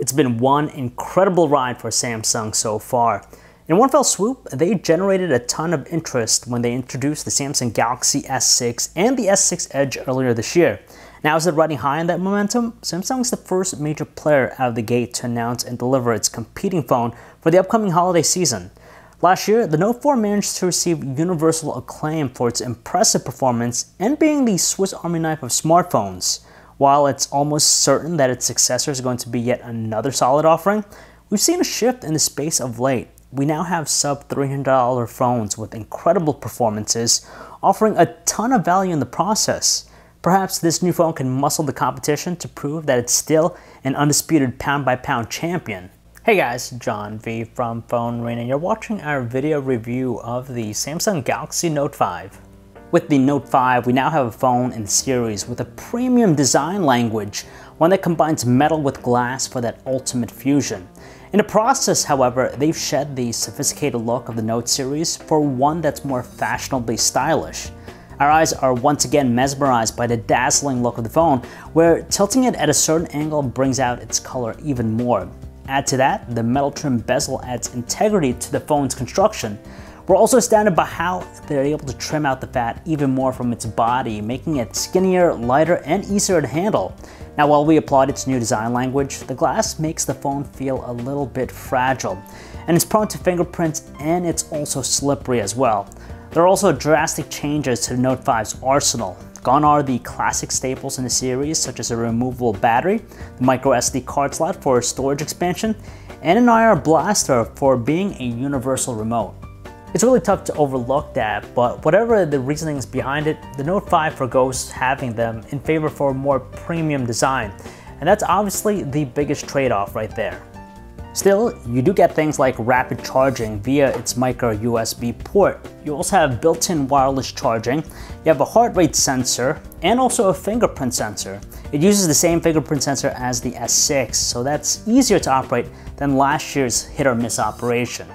It's been one incredible ride for Samsung so far. In one fell swoop, they generated a ton of interest when they introduced the Samsung Galaxy S6 and the S6 Edge earlier this year. Now, is it riding high on that momentum? Samsung is the first major player out of the gate to announce and deliver its competing phone for the upcoming holiday season. Last year, the Note 4 managed to receive universal acclaim for its impressive performance and being the Swiss Army knife of smartphones. While it's almost certain that its successor is going to be yet another solid offering, we've seen a shift in the space of late. We now have sub-$300 phones with incredible performances, offering a ton of value in the process. Perhaps this new phone can muscle the competition to prove that it's still an undisputed pound-by-pound champion. Hey guys, John V from PhoneArena, and you're watching our video review of the Samsung Galaxy Note 5. With the Note 5, we now have a phone in series with a premium design language, one that combines metal with glass for that ultimate fusion. In the process, however, they've shed the sophisticated look of the Note series for one that's more fashionably stylish. Our eyes are once again mesmerized by the dazzling look of the phone, where tilting it at a certain angle brings out its color even more. Add to that, the metal trim bezel adds integrity to the phone's construction. We're also astounded by how they're able to trim out the fat even more from its body, making it skinnier, lighter, and easier to handle. Now, while we applaud its new design language, the glass makes the phone feel a little bit fragile, and it's prone to fingerprints, and it's also slippery as well. There are also drastic changes to the Note 5's arsenal. Gone are the classic staples in the series, such as a removable battery, the micro SD card slot for storage expansion, and an IR blaster for being a universal remote. It's really tough to overlook that, but whatever the reasonings behind it, the Note 5 forgoes having them in favor for a more premium design, and that's obviously the biggest trade-off right there. Still, you do get things like rapid charging via its micro USB port. You also have built-in wireless charging, you have a heart rate sensor, and also a fingerprint sensor. It uses the same fingerprint sensor as the S6, so that's easier to operate than last year's hit-or-miss operation.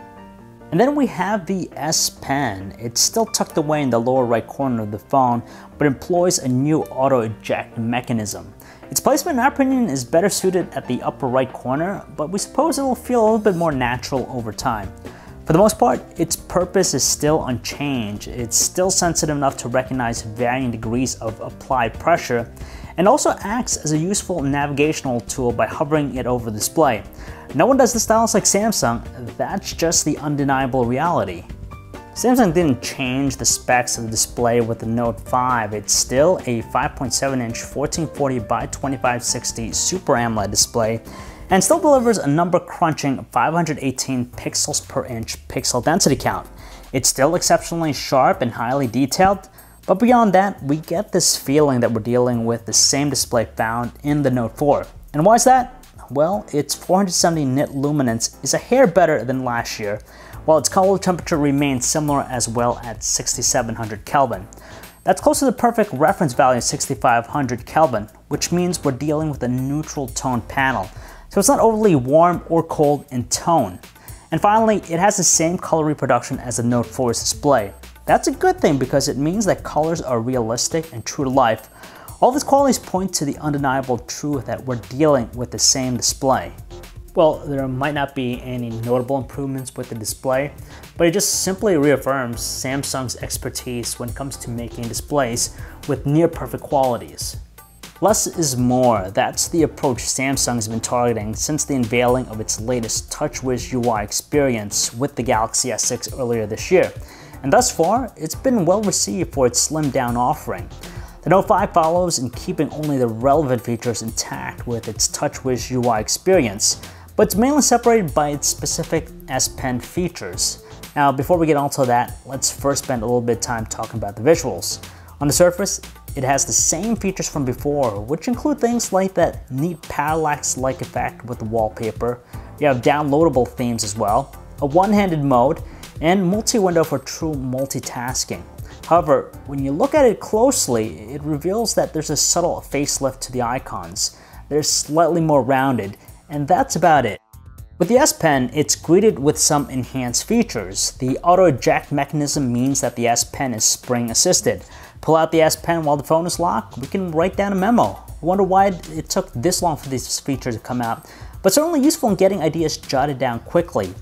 And then we have the S Pen. It's still tucked away in the lower right corner of the phone, but employs a new auto eject mechanism. Its placement, in our opinion, is better suited at the upper right corner, but we suppose it will feel a little bit more natural over time. For the most part, its purpose is still unchanged. It's still sensitive enough to recognize varying degrees of applied pressure, and also acts as a useful navigational tool by hovering it over the display. No one does the stylus like Samsung, that's just the undeniable reality. Samsung didn't change the specs of the display with the Note 5. It's still a 5.7-inch 1440 by 2560 Super AMOLED display and still delivers a number-crunching 518 pixels per inch pixel density count. It's still exceptionally sharp and highly detailed, but beyond that, we get this feeling that we're dealing with the same display found in the Note 4. And why is that? Well, its 470 nit luminance is a hair better than last year, while its color temperature remains similar as well at 6700 Kelvin. That's close to the perfect reference value of 6500 Kelvin, which means we're dealing with a neutral tone panel, so it's not overly warm or cold in tone. And finally, it has the same color reproduction as the Note 4's display. That's a good thing because it means that colors are realistic and true to life. All these qualities point to the undeniable truth that we're dealing with the same display. Well, there might not be any notable improvements with the display, but it just simply reaffirms Samsung's expertise when it comes to making displays with near-perfect qualities. Less is more. That's the approach Samsung has been targeting since the unveiling of its latest TouchWiz UI experience with the Galaxy S6 earlier this year. And thus far, it's been well received for its slimmed-down offering. The Note 5 follows in keeping only the relevant features intact with its TouchWiz UI experience, but it's mainly separated by its specific S Pen features. Now, before we get onto that, let's first spend a little bit of time talking about the visuals. On the surface, it has the same features from before, which include things like that neat parallax-like effect with the wallpaper. You have downloadable themes as well, a one-handed mode, and multi-window for true multitasking. However, when you look at it closely, it reveals that there's a subtle facelift to the icons. They're slightly more rounded, and that's about it. With the S Pen, it's greeted with some enhanced features. The auto eject mechanism means that the S Pen is spring assisted. Pull out the S Pen while the phone is locked, we can write down a memo. Wonder why it took this long for these features to come out, but certainly useful in getting ideas jotted down quickly.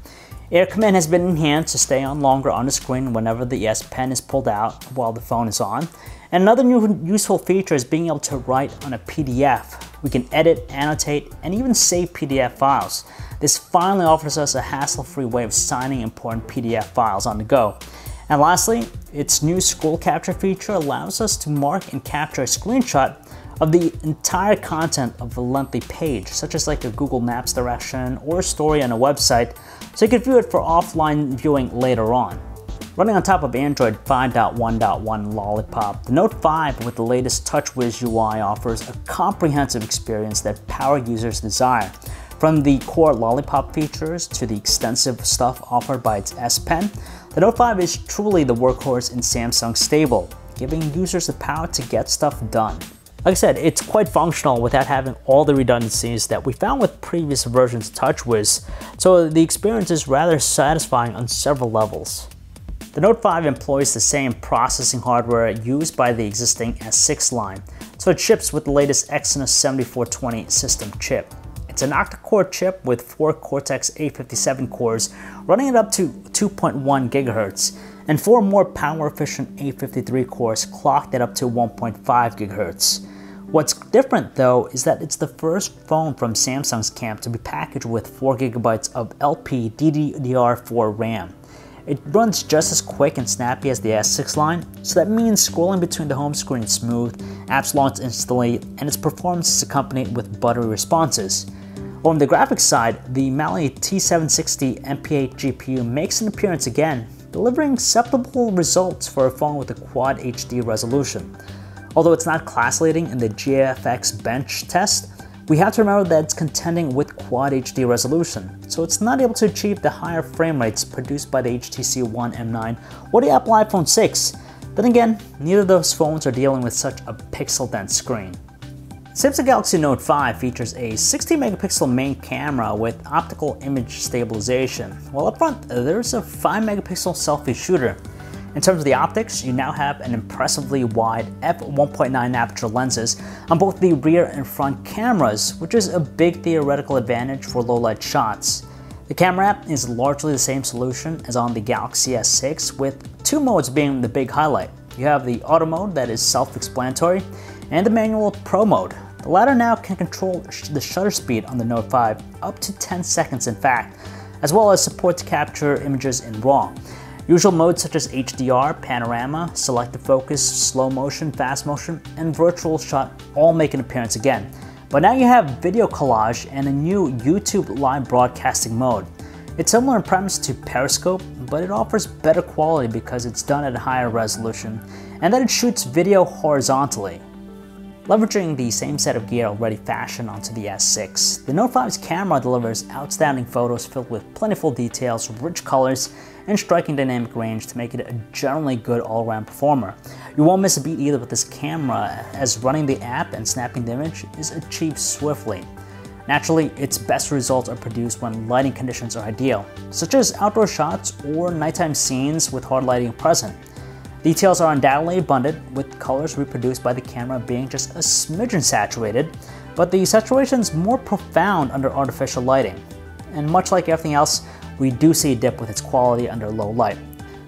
Air command has been enhanced to stay on longer on the screen whenever the S Pen is pulled out while the phone is on. And another new useful feature is being able to write on a PDF. We can edit, annotate, and even save PDF files. This finally offers us a hassle-free way of signing important PDF files on the go. And lastly, its new scroll capture feature allows us to mark and capture a screenshot of the entire content of a lengthy page, such as like a Google Maps direction or a story on a website, so you can view it for offline viewing later on. Running on top of Android 5.1.1 Lollipop, the Note 5 with the latest TouchWiz UI offers a comprehensive experience that power users desire. From the core Lollipop features to the extensive stuff offered by its S Pen, the Note 5 is truly the workhorse in Samsung's stable, giving users the power to get stuff done. Like I said, it's quite functional without having all the redundancies that we found with previous versions of TouchWiz, so the experience is rather satisfying on several levels. The Note 5 employs the same processing hardware used by the existing S6 line, so it ships with the latest Exynos 7420 system chip. It's an octa-core chip with 4 Cortex-A57 cores running it up to 2.1 GHz, and 4 more power-efficient A53 cores clocked at up to 1.5 GHz. What's different though is that it's the first phone from Samsung's camp to be packaged with 4 GB of LP DDR4 RAM. It runs just as quick and snappy as the S6 line, so that means scrolling between the home screen is smooth, apps launch instantly, and its performance is accompanied with buttery responses. On the graphics side, the Mali T760 MP8 GPU makes an appearance again, delivering acceptable results for a phone with a Quad HD resolution. Although it's not class-leading in the GFX bench test, we have to remember that it's contending with Quad HD resolution, so it's not able to achieve the higher frame rates produced by the HTC One M9 or the Apple iPhone 6. Then again, neither of those phones are dealing with such a pixel-dense screen. Samsung Galaxy Note 5 features a 16-megapixel main camera with optical image stabilization, while up front there's a 5-megapixel selfie shooter. In terms of the optics, you now have an impressively wide f1.9 aperture lenses on both the rear and front cameras, which is a big theoretical advantage for low-light shots. The camera app is largely the same solution as on the Galaxy S6, with 2 modes being the big highlight. You have the auto mode that is self-explanatory, and the manual Pro mode. The latter now can control the shutter speed on the Note 5 up to 10 seconds in fact, as well as support to capture images in RAW. Usual modes such as HDR, panorama, selective focus, slow motion, fast motion, and virtual shot all make an appearance again. But now you have video collage and a new YouTube live broadcasting mode. It's similar in premise to Periscope, but it offers better quality because it's done at a higher resolution, and that it shoots video horizontally. Leveraging the same set of gear already fashioned onto the S6, the Note 5's camera delivers outstanding photos filled with plentiful details, rich colors, and striking dynamic range to make it a generally good all-around performer. You won't miss a beat either with this camera, as running the app and snapping the image is achieved swiftly. Naturally, its best results are produced when lighting conditions are ideal, such as outdoor shots or nighttime scenes with hard lighting present. Details are undoubtedly abundant, with colors reproduced by the camera being just a smidgen saturated, but the saturation is more profound under artificial lighting. And much like everything else, we do see a dip with its quality under low light.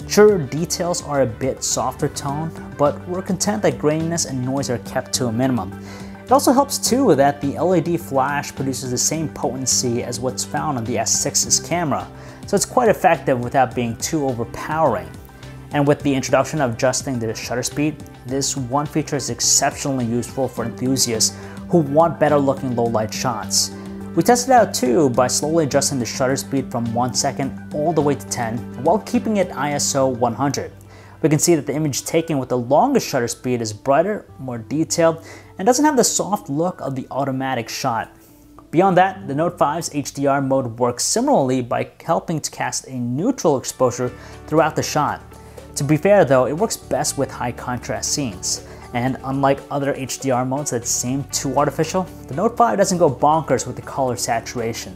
Sure, details are a bit softer toned, but we're content that graininess and noise are kept to a minimum. It also helps too that the LED flash produces the same potency as what's found on the S6's camera, so it's quite effective without being too overpowering. And with the introduction of adjusting the shutter speed, this one feature is exceptionally useful for enthusiasts who want better looking low light shots. We tested it out too by slowly adjusting the shutter speed from 1 second all the way to 10 while keeping it ISO 100. We can see that the image taken with the longest shutter speed is brighter, more detailed, and doesn't have the soft look of the automatic shot. Beyond that, the Note 5's HDR mode works similarly by helping to cast a neutral exposure throughout the shot. To be fair though, it works best with high contrast scenes. And unlike other HDR modes that seem too artificial, the Note 5 doesn't go bonkers with the color saturation.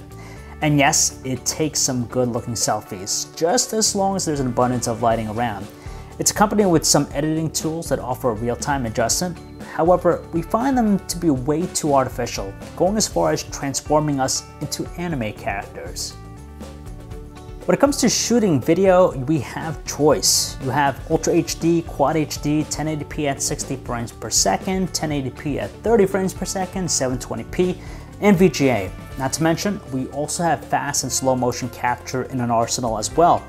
And yes, it takes some good looking selfies, just as long as there's an abundance of lighting around. It's accompanied with some editing tools that offer real-time adjustment, However, we find them to be way too artificial, going as far as transforming us into anime characters. When it comes to shooting video, we have choice. You have Ultra HD, Quad HD, 1080p at 60 frames per second, 1080p at 30 frames per second, 720p, and VGA. Not to mention, we also have fast and slow motion capture in an arsenal as well.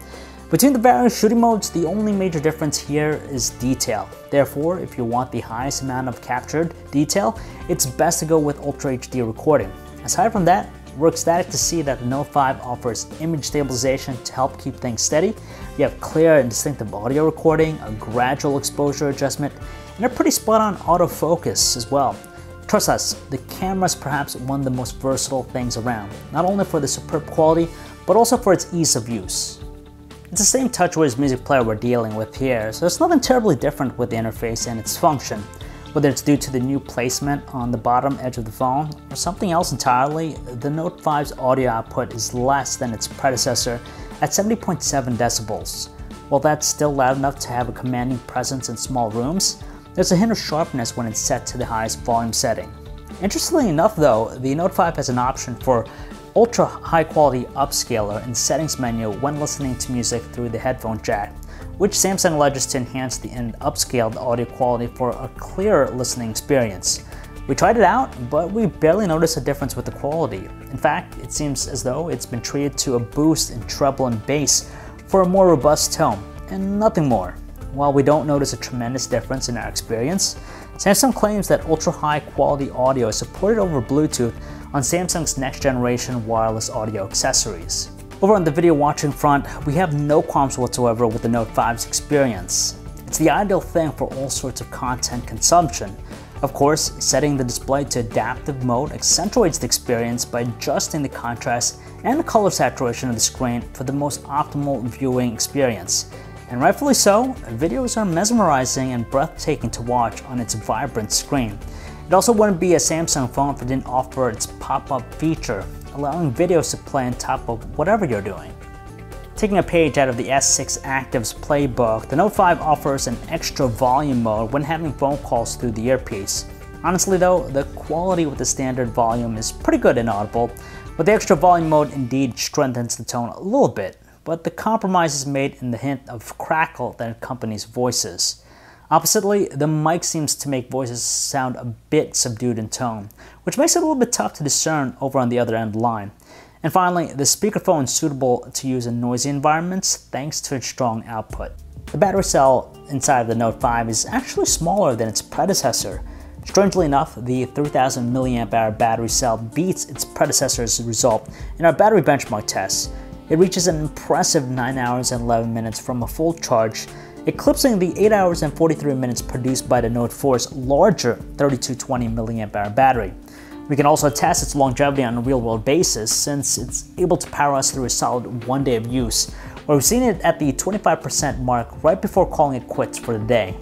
Between the various shooting modes, the only major difference here is detail. Therefore, if you want the highest amount of captured detail, it's best to go with Ultra HD recording. Aside from that, we're ecstatic to see that the Note 5 offers image stabilization to help keep things steady. You have clear and distinctive audio recording, a gradual exposure adjustment, and a pretty spot-on autofocus as well. Trust us, the camera is perhaps one of the most versatile things around, not only for the superb quality, but also for its ease of use. It's the same TouchWiz music player we're dealing with here, so it's nothing terribly different with the interface and its function. Whether it's due to the new placement on the bottom edge of the phone or something else entirely, the Note 5's audio output is less than its predecessor at 70.7 decibels. While that's still loud enough to have a commanding presence in small rooms, there's a hint of sharpness when it's set to the highest volume setting. Interestingly enough though, the Note 5 has an option for ultra high quality upscaler in the settings menu when listening to music through the headphone jack, which Samsung alleges to enhance the upscaled audio quality for a clearer listening experience. We tried it out, but we barely noticed a difference with the quality. In fact, it seems as though it's been treated to a boost in treble and bass for a more robust tone, and nothing more. While we don't notice a tremendous difference in our experience, Samsung claims that ultra high quality audio is supported over Bluetooth on Samsung's next generation wireless audio accessories. Over on the video watching front, we have no qualms whatsoever with the Note 5's experience. It's the ideal thing for all sorts of content consumption. Of course, setting the display to adaptive mode accentuates the experience by adjusting the contrast and the color saturation of the screen for the most optimal viewing experience. And rightfully so, videos are mesmerizing and breathtaking to watch on its vibrant screen. It also wouldn't be a Samsung phone if it didn't offer its pop-up feature, allowing videos to play on top of whatever you're doing. Taking a page out of the S6 Active's playbook, the Note 5 offers an extra volume mode when having phone calls through the earpiece. Honestly though, the quality with the standard volume is pretty good and audible, but the extra volume mode indeed strengthens the tone a little bit, but the compromise is made in the hint of crackle that accompanies voices. Oppositely, the mic seems to make voices sound a bit subdued in tone, which makes it a little bit tough to discern over on the other end of the line. And finally, the speakerphone is suitable to use in noisy environments thanks to its strong output. The battery cell inside of the Note 5 is actually smaller than its predecessor. Strangely enough, the 3000 mAh battery cell beats its predecessor's result in our battery benchmark tests. It reaches an impressive 9 hours and 11 minutes from a full charge, eclipsing the 8 hours and 43 minutes produced by the Note 4's larger 3220 mAh battery. We can also test its longevity on a real-world basis since it's able to power us through a solid 1 day of use, where we've seen it at the 25% mark right before calling it quits for the day.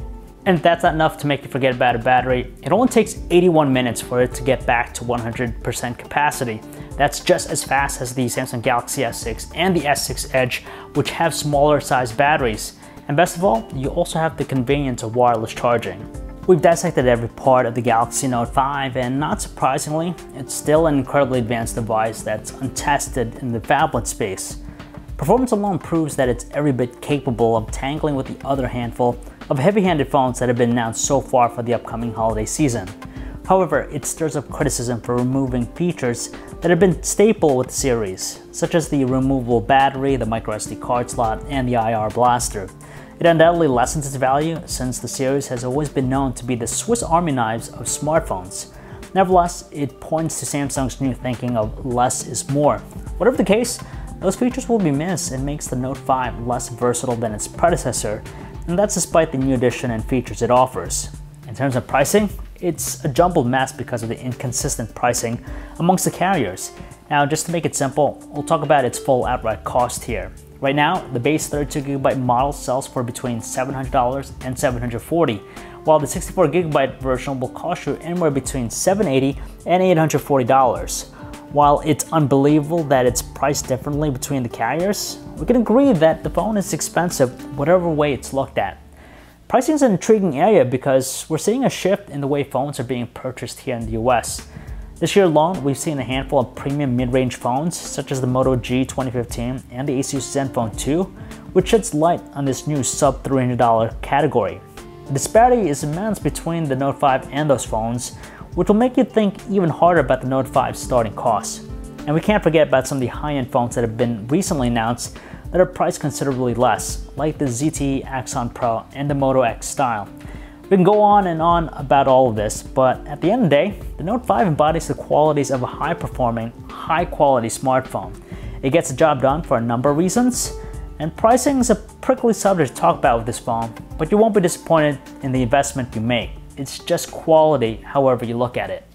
And if that's not enough to make you forget about a battery, it only takes 81 minutes for it to get back to 100% capacity. That's just as fast as the Samsung Galaxy S6 and the S6 Edge, which have smaller sized batteries. And best of all, you also have the convenience of wireless charging. We've dissected every part of the Galaxy Note 5, and not surprisingly, it's still an incredibly advanced device that's untested in the phablet space. Performance alone proves that it's every bit capable of tangling with the other handful of heavy-handed phones that have been announced so far for the upcoming holiday season. However, it stirs up criticism for removing features that have been staple with the series, such as the removable battery, the microSD card slot, and the IR blaster. It undoubtedly lessens its value since the series has always been known to be the Swiss Army knives of smartphones. Nevertheless, it points to Samsung's new thinking of less is more. Whatever the case, those features will be missed and makes the Note 5 less versatile than its predecessor, and that's despite the new addition and features it offers. In terms of pricing, it's a jumbled mess because of the inconsistent pricing amongst the carriers. Now, just to make it simple, we'll talk about its full outright cost here. Right now, the base 32GB model sells for between $700 and $740, while the 64GB version will cost you anywhere between $780 and $840. While it's unbelievable that it's priced differently between the carriers, we can agree that the phone is expensive whatever way it's looked at. Pricing is an intriguing area because we're seeing a shift in the way phones are being purchased here in the US. This year alone, we've seen a handful of premium mid-range phones, such as the Moto G 2015 and the Asus Zenfone 2, which sheds light on this new sub-$300 category. The disparity is immense between the Note 5 and those phones, which will make you think even harder about the Note 5's starting costs. And we can't forget about some of the high-end phones that have been recently announced that are priced considerably less, like the ZTE Axon Pro and the Moto X Style. We can go on and on about all of this, but at the end of the day, the Note 5 embodies the qualities of a high-performing, high-quality smartphone. It gets the job done for a number of reasons, and pricing is a prickly subject to talk about with this phone, but you won't be disappointed in the investment you make. It's just quality however you look at it.